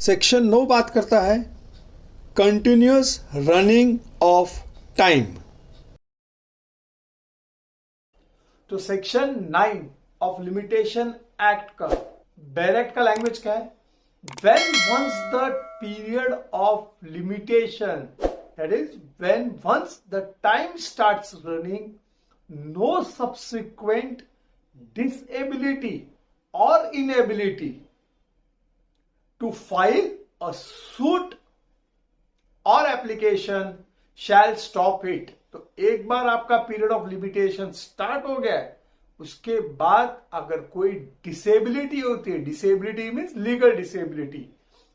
Section 9 बात करता है कंटिन्यूअस रनिंग ऑफ टाइम। तो सेक्शन 9 ऑफ लिमिटेशन एक्ट का बेल एक्ट का लैंग्वेज क्या है? When once the period of limitation, that is when once the time starts running, no subsequent disability or inability to file a suit or application shall stop it। तो एक बार आपका period of limitation start हो गया है, उसके बाद अगर कोई डिसेबिलिटी होती है, डिसेबिलिटी मीन्स लीगल डिसेबिलिटी,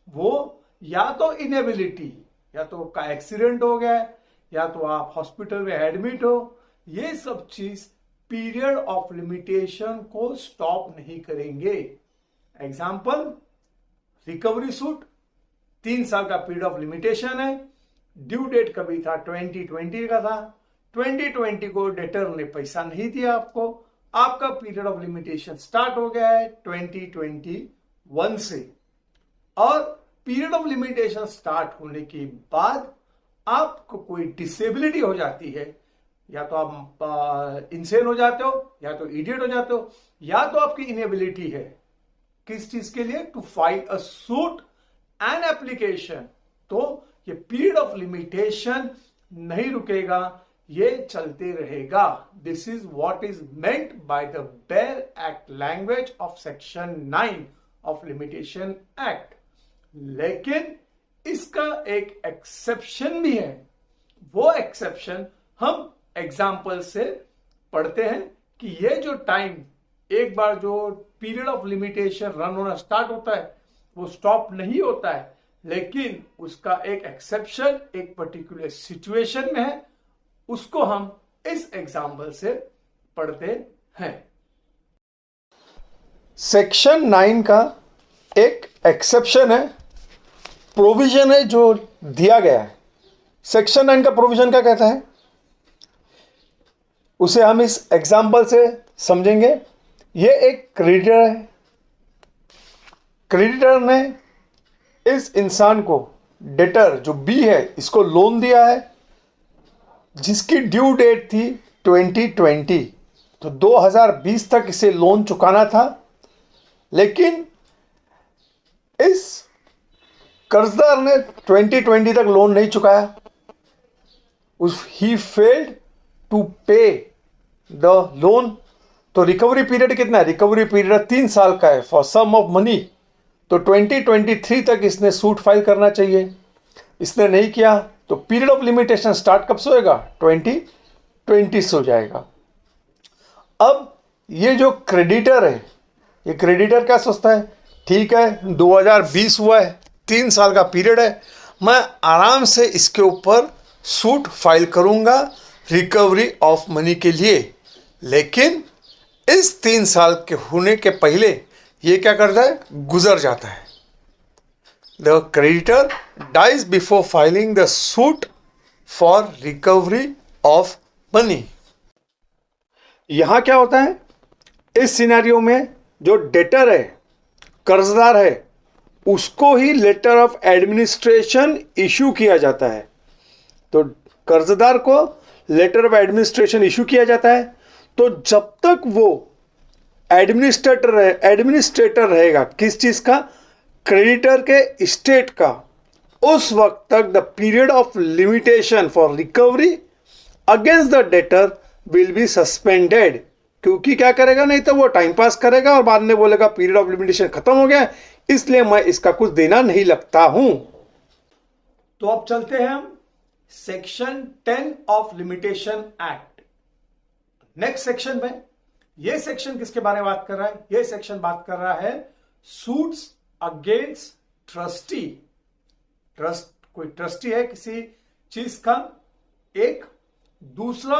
वो या तो इनेबिलिटी, या तो का एक्सीडेंट हो गया है, या तो आप हॉस्पिटल में एडमिट हो, ये सब चीज पीरियड ऑफ लिमिटेशन को स्टॉप नहीं करेंगे। एग्जाम्पल, रिकवरी सूट 3 साल का पीरियड ऑफ लिमिटेशन है, ड्यू डेट कभी था 2020 का था, 2020 को डेटर ने पैसा नहीं दिया आपको, आपका पीरियड ऑफ लिमिटेशन स्टार्ट हो गया है 2021 से, और पीरियड ऑफ लिमिटेशन स्टार्ट होने के बाद आपको कोई डिसेबिलिटी हो जाती है, या तो आप इंसेन हो जाते हो, या तो इडियट हो जाते हो, या तो आपकी इनेबिलिटी है, किस चीज के लिए? To file a suit and application. तो ये पीरियड ऑफ लिमिटेशन नहीं रुकेगा, ये चलते रहेगा। This is what is meant by the bare act language of section 9 of limitation act. लेकिन इसका एक एक्सेप्शन भी है, वो एक्सेप्शन हम एग्जाम्पल से पढ़ते हैं कि ये जो टाइम, एक बार जो पीरियड ऑफ लिमिटेशन रन होना स्टार्ट होता है वो स्टॉप नहीं होता है, लेकिन उसका एक एक्सेप्शन एक पर्टिकुलर सिचुएशन में है, उसको हम इस एग्जाम्पल से पढ़ते हैं। सेक्शन 9 का एक एक्सेप्शन है, प्रोविजन है जो दिया गया है। सेक्शन 9 का प्रोविजन क्या कहता है, उसे हम इस एग्जाम्पल से समझेंगे। ये एक क्रेडिटर है, क्रेडिटर ने इस इंसान को, डेटर जो बी है, इसको लोन दिया है जिसकी ड्यू डेट थी 2020, तो 2020 तक इसे लोन चुकाना था, लेकिन इस कर्जदार ने 2020 तक लोन नहीं चुकाया, ही फेल्ड टू पे द लोन। तो रिकवरी पीरियड कितना है? रिकवरी पीरियड 3 साल का है फॉर सम ऑफ मनी। तो 2023 तक इसने सूट फाइल करना चाहिए, इसने नहीं किया, तो पीरियड ऑफ लिमिटेशन स्टार्ट कब से होएगा? 2020 से हो जाएगा। अब ये जो क्रेडिटर है, ये क्रेडिटर क्या सोचता है, ठीक है 2020 हुआ है, 3 साल का पीरियड है, मैं आराम से इसके ऊपर सूट फाइल करूंगा रिकवरी ऑफ मनी के लिए। लेकिन इस 3 साल के होने के पहले ये क्या करता है, गुजर जाता है। The creditor dies before filing the suit for recovery of money. यहां क्या होता है, इस सिनेरियो में जो डेटर है, कर्जदार है, उसको ही लेटर ऑफ एडमिनिस्ट्रेशन इशू किया जाता है। तो कर्जदार को लेटर ऑफ एडमिनिस्ट्रेशन इशू किया जाता है, तो जब तक वो एडमिनिस्ट्रेटर रहेगा, किस चीज का? क्रेडिटर के स्टेट का, उस वक्त तक the period of limitation for recovery against the debtor will be suspended. क्योंकि क्या करेगा, नहीं तो वो टाइम पास करेगा और बाद में बोलेगा पीरियड ऑफ लिमिटेशन खत्म हो गया, इसलिए मैं इसका कुछ देना नहीं लगता हूं। तो अब चलते हैं हम section 10 of limitation act. Next section में, यह सेक्शन किसके बारे में बात कर रहा है? यह सेक्शन बात कर रहा है सूट्स अगेंस्ट ट्रस्टी। कोई ट्रस्टी है किसी चीज का, एक दूसरा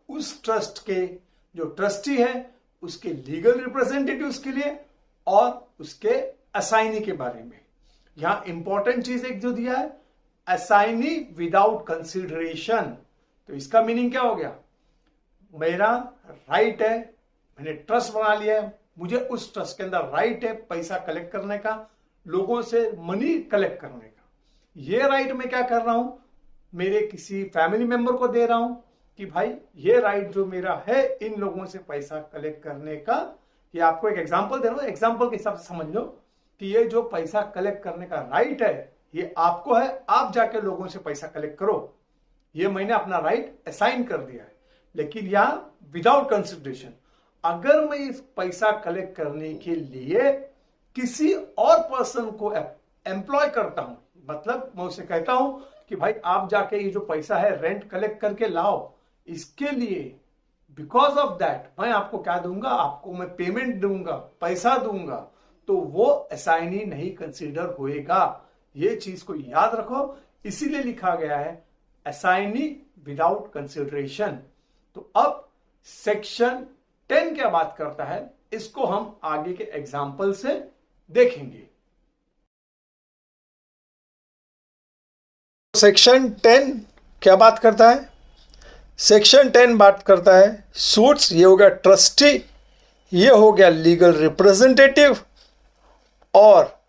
उस ट्रस्ट के जो ट्रस्टी है उसके लीगल रिप्रेजेंटेटिव्स के लिए और उसके असाइनी के बारे में। यहां इंपॉर्टेंट चीज एक जो दिया है, असाइनी विदाउट कंसिडरेशन। तो इसका मीनिंग क्या हो गया, मेरा राइट है, मैंने ट्रस्ट बना लिया है, मुझे उस ट्रस्ट के अंदर राइट है पैसा कलेक्ट करने का, लोगों से मनी कलेक्ट करने का। ये राइट मैं क्या कर रहा हूं, मेरे किसी फैमिली मेंबर को दे रहा हूं कि भाई ये राइट जो मेरा है इन लोगों से पैसा कलेक्ट करने का। ये आपको एक एग्जांपल दे रहा हूं, एग्जांपल के हिसाब से समझ लो कि ये जो पैसा कलेक्ट करने का राइट है ये आपको है, आप जाके लोगों से पैसा कलेक्ट करो। ये मैंने अपना राइट असाइन कर दिया है। लेकिन यहां विदाउट कंसिडरेशन, अगर मैं इस पैसा कलेक्ट करने के लिए किसी और पर्सन को एम्प्लॉय करता हूं, मतलब मैं उसे कहता हूं कि भाई आप जाके ये जो पैसा है रेंट कलेक्ट करके लाओ, इसके लिए बिकॉज ऑफ दैट मैं आपको क्या दूंगा, आपको मैं पेमेंट दूंगा, पैसा दूंगा, तो वो असाइनी नहीं कंसीडर होएगा। ये चीज को याद रखो, इसीलिए लिखा गया है असाइनी विदाउट कंसिडरेशन। तो अब सेक्शन 10 क्या बात करता है, इसको हम आगे के एग्जाम्पल से देखेंगे। सेक्शन 10 क्या बात करता है? सेक्शन 10 बात करता है सूट्स, ये हो गया ट्रस्टी, ये हो गया लीगल रिप्रेजेंटेटिव, और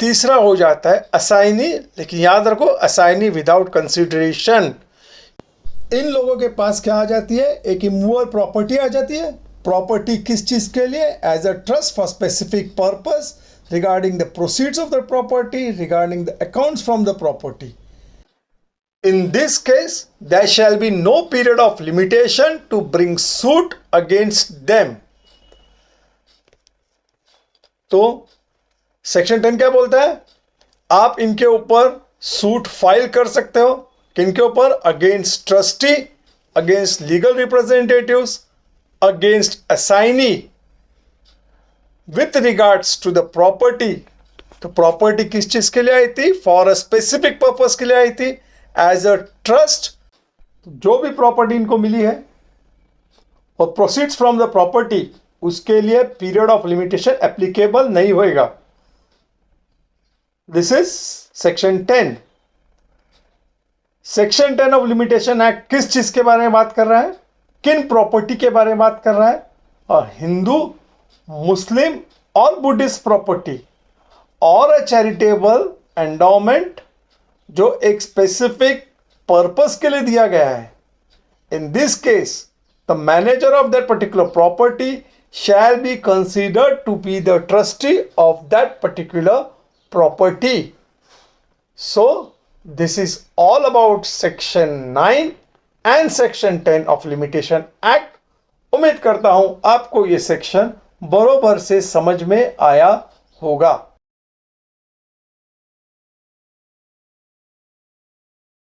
तीसरा हो जाता है असाइनी। लेकिन याद रखो असाइनी विदाउट कंसिडरेशन। इन लोगों के पास क्या आ जाती है, एक इमूवेबल प्रॉपर्टी आ जाती है। प्रॉपर्टी किस चीज के लिए? As a trust for specific purpose, regarding the proceeds of the property, regarding the accounts from the property. In this case, there shall be no period of limitation to bring suit against them. तो section 10 क्या बोलता है? आप इनके ऊपर suit file कर सकते हो। किनके ऊपर? Against trustee, against legal representatives, against assignee, with regards to the property. तो प्रॉपर्टी किस चीज के लिए आई थी? फॉर अ स्पेसिफिक पर्पस के लिए आई थी, एज अ ट्रस्ट। जो भी प्रॉपर्टी इनको मिली है और प्रोसीड्स फ्रॉम द प्रॉपर्टी, उसके लिए पीरियड ऑफ लिमिटेशन एप्लीकेबल नहीं होएगा। This is section 10। Section 10 of limitation act किस चीज के बारे में बात कर रहा है? किन प्रॉपर्टी के बारे में बात कर रहा है? और हिंदू, मुस्लिम और बुद्धिस्ट प्रॉपर्टी और अ चैरिटेबल एंडोमेंट जो एक स्पेसिफिक पर्पस के लिए दिया गया है। In this case the manager of that particular property shall be considered to be the trustee of that particular property. So this is all about section 9 and section 10 of Limitation Act. उम्मीद करता हूं आपको ये section बरोबर से समझ में आया होगा।